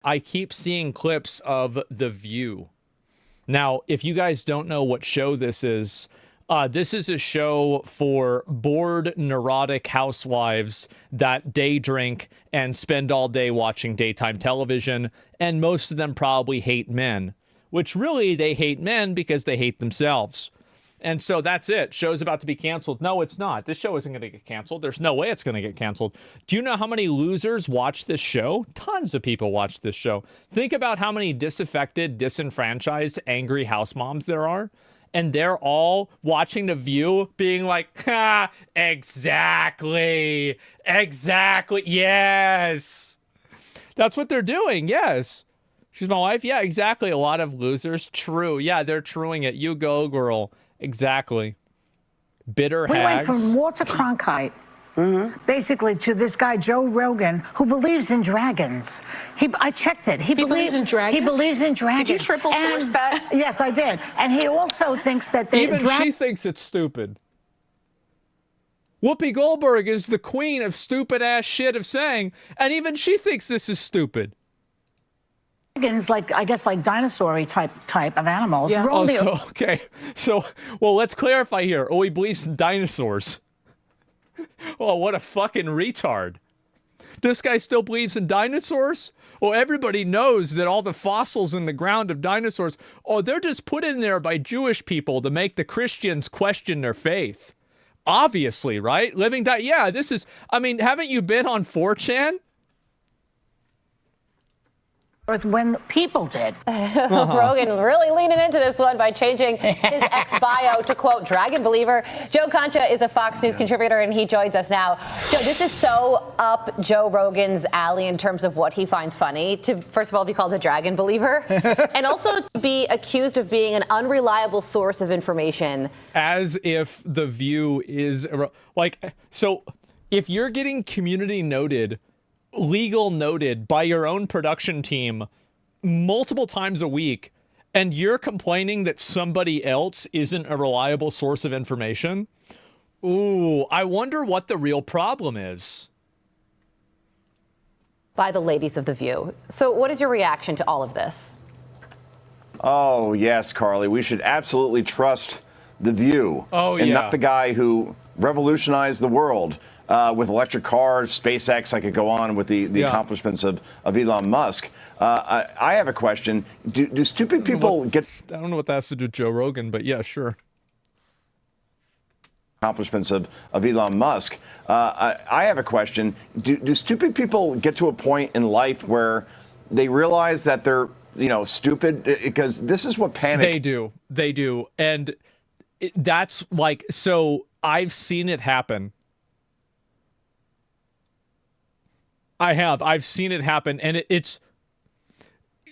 I keep seeing clips of The View. Now, if you guys don't know what show this is a show for bored, neurotic housewives that day drink and spend all day watching daytime television, and most of them probably hate men, which really they hate men because they hate themselves. And so that's it. Show's about to be canceled. No, it's not. This show isn't going to get canceled. There's no way it's going to get canceled. Do you know how many losers watch this show? Tons of people watch this show. Think about how many disaffected, disenfranchised, angry house moms there are. And they're all watching The View being like, ha, exactly, yes. That's what they're doing, yes. She's my wife? Yeah, exactly. A lot of losers. True. Yeah, they're truing it. You go, girl. Exactly. Bitter hags. We went from Walter Cronkite, basically, to this guy, Joe Rogan, who believes in dragons. I checked it. He believes in dragons? He believes in dragons. Did you triple source that? Yes, I did. And he also thinks that even she thinks it's stupid. Whoopi Goldberg is the queen of stupid-ass shit of saying, and even she thinks this is stupid. Dragons, like, I guess, like dinosaur-y type of animals. Yeah. Oh, so, okay. So, well, let's clarify here. Oh, he believes in dinosaurs. Oh, what a fucking retard. This guy still believes in dinosaurs? Well, everybody knows that all the fossils in the ground of dinosaurs, oh, they're just put in there by Jewish people to make the Christians question their faith. Obviously, right? Yeah, this is, I mean, haven't you been on 4chan? When people did. Rogan really leaning into this one by changing his ex-bio to, quote, dragon believer. Joe Concha is a Fox News contributor, and he joins us now. Joe, this is so up Joe Rogan's alley in terms of what he finds funny, to, first of all, be called a dragon believer, and also to be accused of being an unreliable source of information. As if The View is, like, so if you're getting community noted, legal noted by your own production team multiple times a week, and you're complaining that somebody else isn't a reliable source of information, ooh, I wonder what the real problem is. By the ladies of The View. So what is your reaction to all of this? Oh, yes, Carly. We should absolutely trust The View. Oh, and yeah. not the guy who revolutionized the world. With electric cars, SpaceX, I could go on with the accomplishments of Elon Musk. I have a question. Do stupid people get... I don't know what that has to do with Joe Rogan, but yeah, sure. Accomplishments of Elon Musk. I have a question. Do stupid people get to a point in life where they realize that they're, stupid? Because this is what panic... They do. And that's like, so I've seen it happen. I've seen it happen, and it's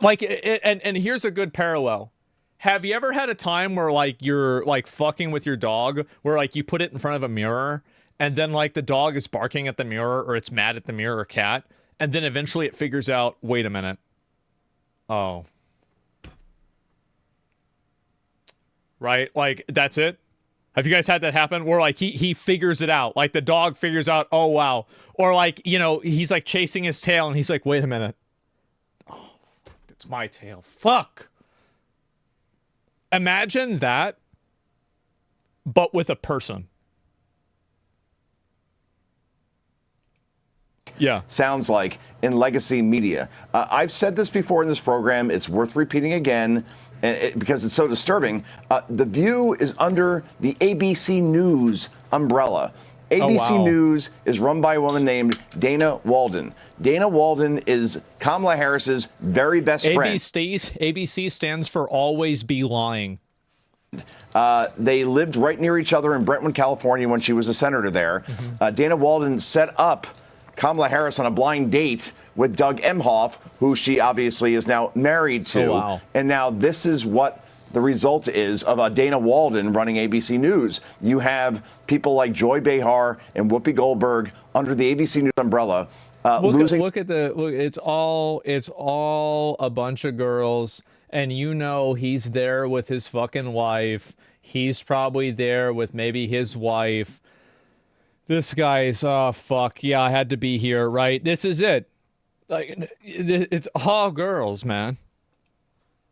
like, and here's a good parallel. Have you ever had a time where, like, you're, like, fucking with your dog, where, like, you put it in front of a mirror, and then, like, the dog is barking at the mirror, or it's mad at the mirror or cat, and then eventually it figures out, wait a minute. Oh. Right? Like, that's it? Have you guys had that happen where, like, he figures it out? Like, the dog figures out, oh, wow. Or, like, he's, like, chasing his tail, and he's like, wait a minute. Oh, it's my tail. Fuck. Imagine that, but with a person. Yeah. Sounds like in legacy media. I've said this before in this program. It's worth repeating again. Because it's so disturbing. The View is under the ABC News umbrella. ABC News is run by a woman named Dana Walden. Dana Walden is Kamala Harris's very best friend. ABC stands for Always Be Lying. They lived right near each other in Brentwood, California when she was a senator there. Dana Walden set up Kamala Harris on a blind date with Doug Emhoff, who she obviously is now married to. Oh, wow. And now this is what the result is of Dana Walden running ABC News. You have people like Joy Behar and Whoopi Goldberg under the ABC News umbrella. It's all a bunch of girls, and he's there with his fucking wife. He's probably there with maybe his wife. This guy's, oh, fuck. Yeah, I had to be here, right? This is it. Like, it's all girls, man.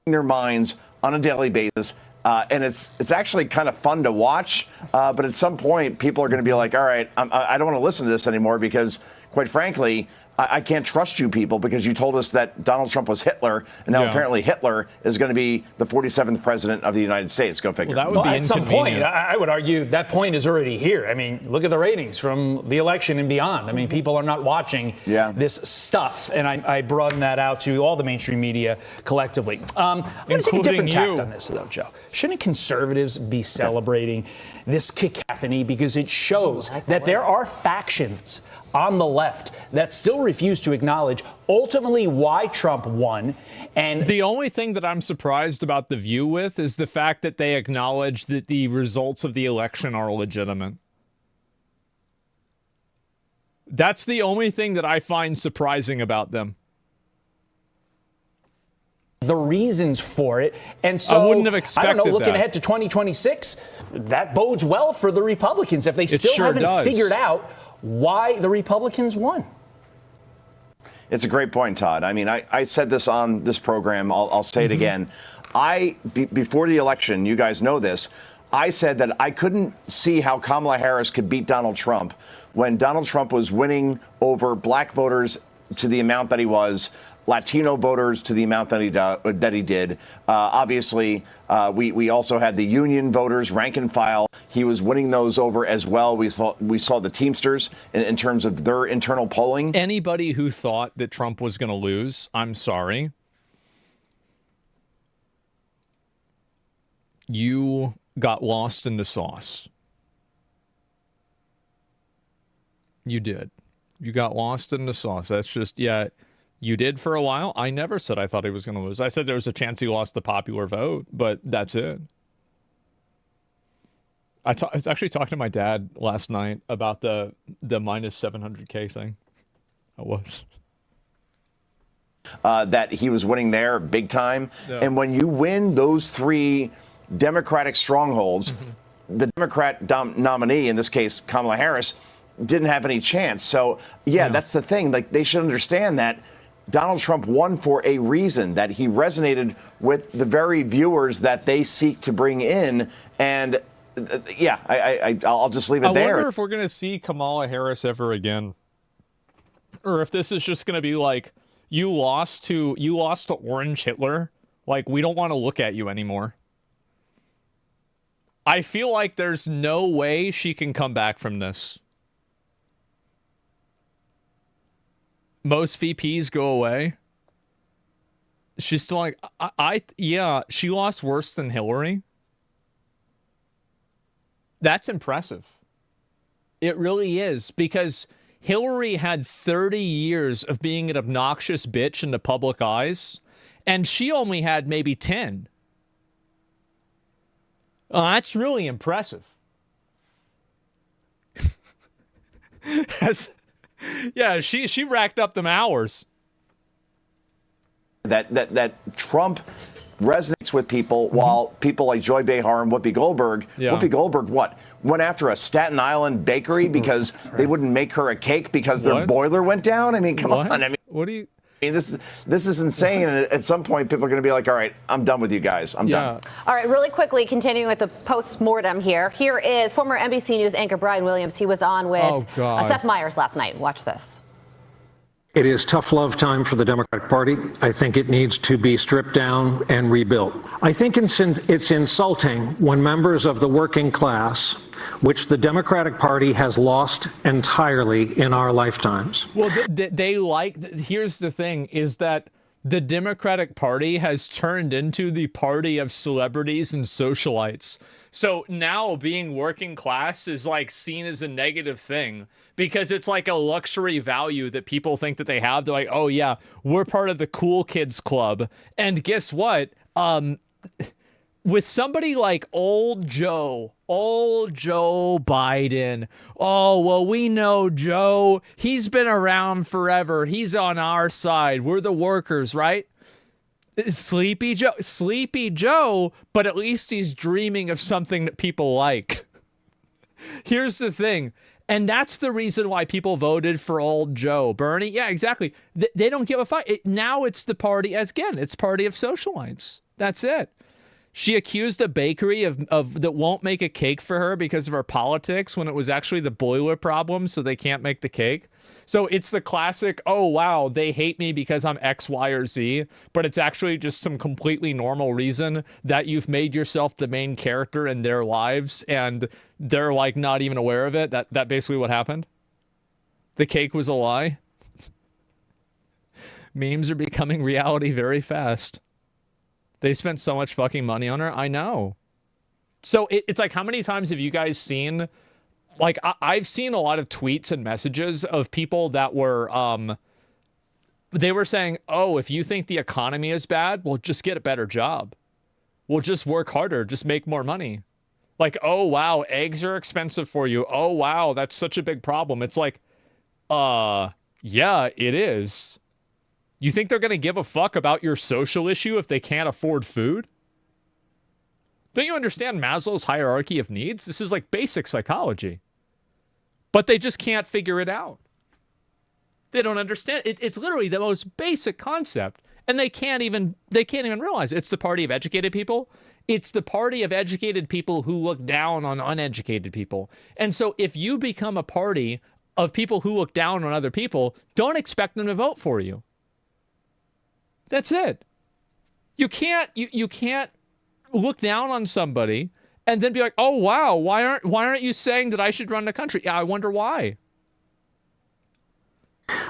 Their minds on a daily basis. And it's actually kind of fun to watch. But at some point, people are going to be like, all right, I don't want to listen to this anymore because, quite frankly, I can't trust you people because you told us that Donald Trump was Hitler, and now apparently Hitler is going to be the 47th president of the United States. Go figure. Well, that would be at some point, I would argue that point is already here. I mean, look at the ratings from the election and beyond. I mean, people are not watching this stuff, and I broaden that out to all the mainstream media collectively. I'm going to take a different tact on this, though, Joe. Shouldn't conservatives be celebrating this cacophony because it shows that there are factions on the left that still refuse to acknowledge ultimately why Trump won. And the only thing that I'm surprised about The View with is the fact that they acknowledge that the results of the election are legitimate. That's the only thing that I find surprising about them. The reasons for it. And so I wouldn't have expected I don't know, looking that. ahead to 2026, that bodes well for the Republicans if they still sure haven't does. figured out why the Republicans won. It's a great point, Todd. I mean, I said this on this program. I'll say it again. Before the election, you guys know this, I said that I couldn't see how Kamala Harris could beat Donald Trump when Donald Trump was winning over black voters to the amount that he was, Latino voters to the amount that he did. Obviously, we also had the union voters, rank and file. He was winning those over as well. We saw the Teamsters in terms of their internal polling. Anybody who thought that Trump was going to lose, I'm sorry. You got lost in the sauce. You did. You got lost in the sauce. That's just, you did for a while. I never said I thought he was going to lose. I said there was a chance he lost the popular vote, but that's it. I was actually talking to my dad last night about the minus 700K thing. I was. That he was winning there big time. Yeah. And when you win those three Democratic strongholds, the Democrat nominee, in this case Kamala Harris, didn't have any chance. So, that's the thing. Like, they should understand that Donald Trump won for a reason, that he resonated with the very viewers that they seek to bring in. And I'll just leave it there. I wonder if we're going to see Kamala Harris ever again, or if this is just going to be like, you lost to Orange Hitler. Like, we don't want to look at you anymore. I feel like there's no way she can come back from this. Most VPs go away. She's still like, she lost worse than Hillary. That's impressive. It really is, because Hillary had 30 years of being an obnoxious bitch in the public eyes, and she only had maybe 10. That's really impressive. She racked up them hours. That Trump resonates with people, while people like Joy Behar and Whoopi Goldberg, went after a Staten Island bakery because they wouldn't make her a cake because their boiler went down? I mean, come on. I mean, this is insane. And at some point, people are going to be like, all right, I'm done with you guys. I'm done. All right, really quickly, continuing with the post-mortem here. Here is former NBC News anchor Brian Williams. He was on with Seth Meyers last night. Watch this. It is tough love time for the Democratic Party. I think it needs to be stripped down and rebuilt. I think it's insulting when members of the working class, which the Democratic Party has lost entirely in our lifetimes. Well, here's the thing, is that the Democratic Party has turned into the party of celebrities and socialites. So now being working class is like seen as a negative thing because it's like a luxury value that people think that they have. They're like, oh yeah, we're part of the cool kids club. And guess what? With somebody like old Joe Biden, oh, well, we know Joe. He's been around forever. He's on our side. We're the workers, right? Sleepy Joe, but at least he's dreaming of something that people like. Here's the thing. And that's the reason why people voted for old Joe. Bernie, yeah, exactly. They don't give a fuck. Now it's the party, it's party of socialites. That's it. She accused a bakery of that won't make a cake for her because of her politics when it was actually the boiler problem, so they can't make the cake. So it's the classic, oh, wow, they hate me because I'm X, Y, or Z, but it's actually just some completely normal reason that you've made yourself the main character in their lives and they're like not even aware of it. That basically what happened. The cake was a lie. Memes are becoming reality very fast. They spent so much fucking money on her. I know. So it's like, how many times have you guys seen... Like, I've seen a lot of tweets and messages of people that were, they were saying, oh, if you think the economy is bad, well, just get a better job. Well, just work harder. Just make more money. Like, oh, wow, eggs are expensive for you. Oh, wow, that's such a big problem. It's like, yeah, it is. You think they're going to give a fuck about your social issue if they can't afford food? Don't you understand Maslow's hierarchy of needs? This is like basic psychology. But they just can't figure it out. They don't understand. It's literally the most basic concept. And they can't even realize it. It's the party of educated people. It's the party of educated people who look down on uneducated people. And so if you become a party of people who look down on other people, don't expect them to vote for you. That's it. You can't look down on somebody and then be like, oh, wow, why aren't you saying that I should run the country? Yeah, I wonder why.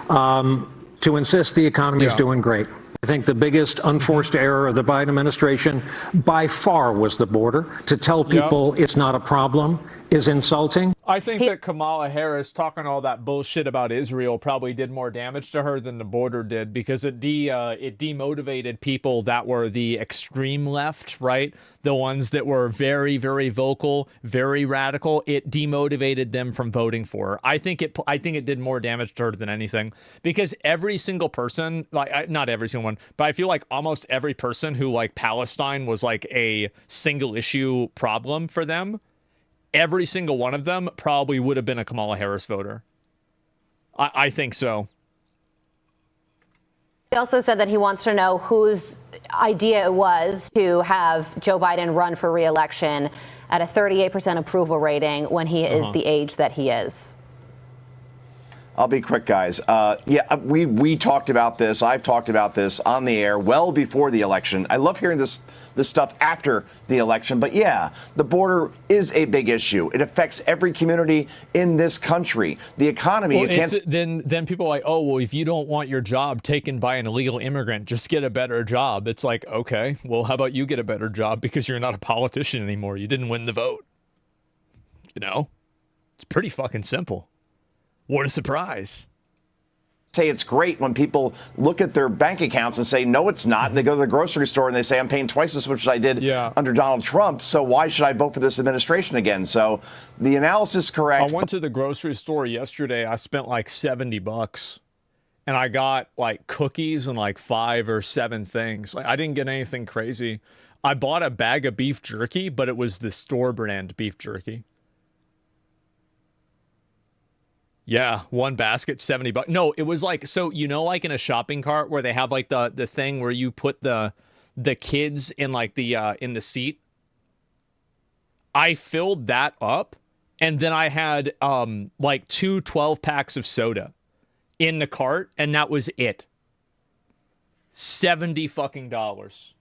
To insist the economy is doing great. I think the biggest unforced error of the Biden administration by far was the border. To tell people it's not a problem is insulting. I think that Kamala Harris talking all that bullshit about Israel probably did more damage to her than the border did, because it demotivated people that were the extreme left, right? The ones that were very, very vocal, very radical. It demotivated them from voting for her. I think it did more damage to her than anything, because every single person, like not every single one, but I feel like almost every person who like Palestine was like a single issue problem for them, every single one of them probably would have been a Kamala Harris voter. I think so. He also said that he wants to know whose idea it was to have Joe Biden run for re-election at a 38% approval rating when he is the age that he is. I'll be quick, guys. We talked about this. I've talked about this on the air well before the election. I love hearing this stuff after the election. But yeah, the border is a big issue. It affects every community in this country. The economy. Well, then people are like, oh, well, if you don't want your job taken by an illegal immigrant, just get a better job. It's like, okay, well, how about you get a better job because you're not a politician anymore? You didn't win the vote. You know, it's pretty fucking simple. What a surprise. Say it's great when people look at their bank accounts and say, no, it's not. And they go to the grocery store and they say, I'm paying twice as much as I did under Donald Trump. So why should I vote for this administration again? So the analysis is correct. I went to the grocery store yesterday. I spent like $70 and I got like cookies and like 5 or 7 things. Like I didn't get anything crazy. I bought a bag of beef jerky, but it was the store brand beef jerky. Yeah, one basket, $70. No, it was like, so you know, like in a shopping cart where they have like the thing where you put the kids in like the in the seat. I filled that up, and then I had like 2 12-packs of soda in the cart, and that was it. $70 fucking dollars.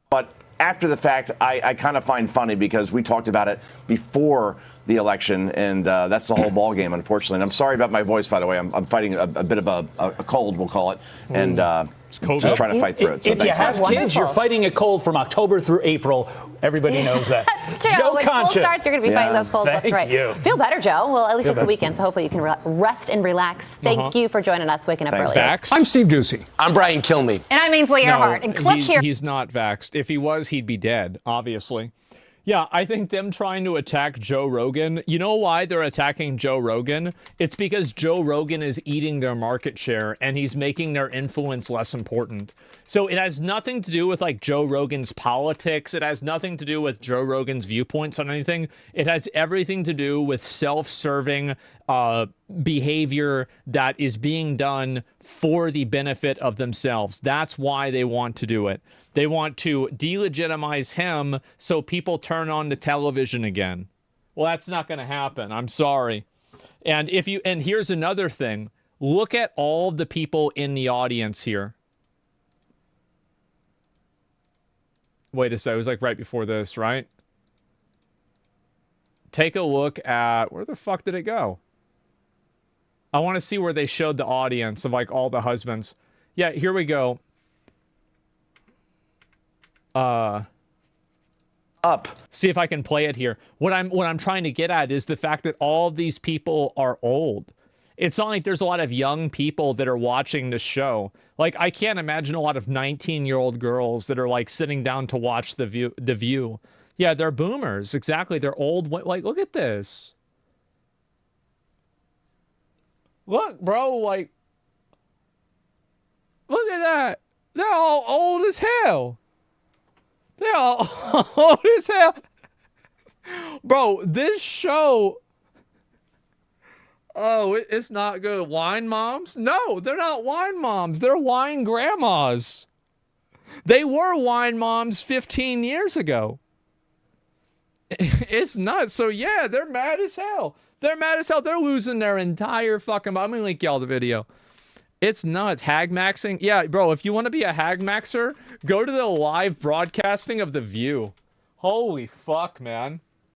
But after the fact, I kind of find funny because we talked about it before the election, and that's the whole ball game, unfortunately. And I'm sorry about my voice, by the way. I'm fighting a bit of a cold, we'll call it, and just trying to fight through it. So if you have kids, you're fighting a cold from October through April. Everybody knows that. That's true. Joe when Concha. school starts, you're going to be fighting those colds. Thank That's right. you. Feel better, Joe. Well, at least it's the weekend, so hopefully you can rest and relax. Thank you for joining us, waking up early. Vaxxed? I'm Steve Doocy. I'm Brian Kilmeade. And I'm Ainsley Earhart. And click here. He's not vaxxed. If he was, he'd be dead, obviously. Yeah, I think them trying to attack Joe Rogan, you know why they're attacking Joe Rogan? It's because Joe Rogan is eating their market share and he's making their influence less important. So it has nothing to do with like Joe Rogan's politics. It has nothing to do with Joe Rogan's viewpoints on anything. It has everything to do with self-serving behavior that is being done for the benefit of themselves. That's why they want to do it. They want to delegitimize him so people turn on the television again. Well, that's not going to happen. I'm sorry. And here's another thing. Look at all the people in the audience here. Wait a second. It was like right before this, right? Take a look at, where the fuck did it go? I want to see where they showed the audience of like all the husbands. Yeah, here we go. Up. See if I can play it here. What I'm trying to get at is the fact that all these people are old. It's not like there's a lot of young people that are watching this show. Like, I can't imagine a lot of 19-year-old girls that are like sitting down to watch The View. Yeah, they're boomers. Exactly. They're old. Like, look at this. Look, bro, like, look at that. They're all old as hell. They're all old as hell. Bro, this show... Oh, it's not good. Wine moms? No, they're not wine moms. They're wine grandmas. They were wine moms 15 years ago. It's nuts. So, yeah, they're mad as hell. They're mad as hell. They're losing their entire fucking... I'm going to link y'all the video. It's nuts. Hag maxing. Yeah, bro, if you want to be a hag maxer, go to the live broadcasting of The View. Holy fuck, man.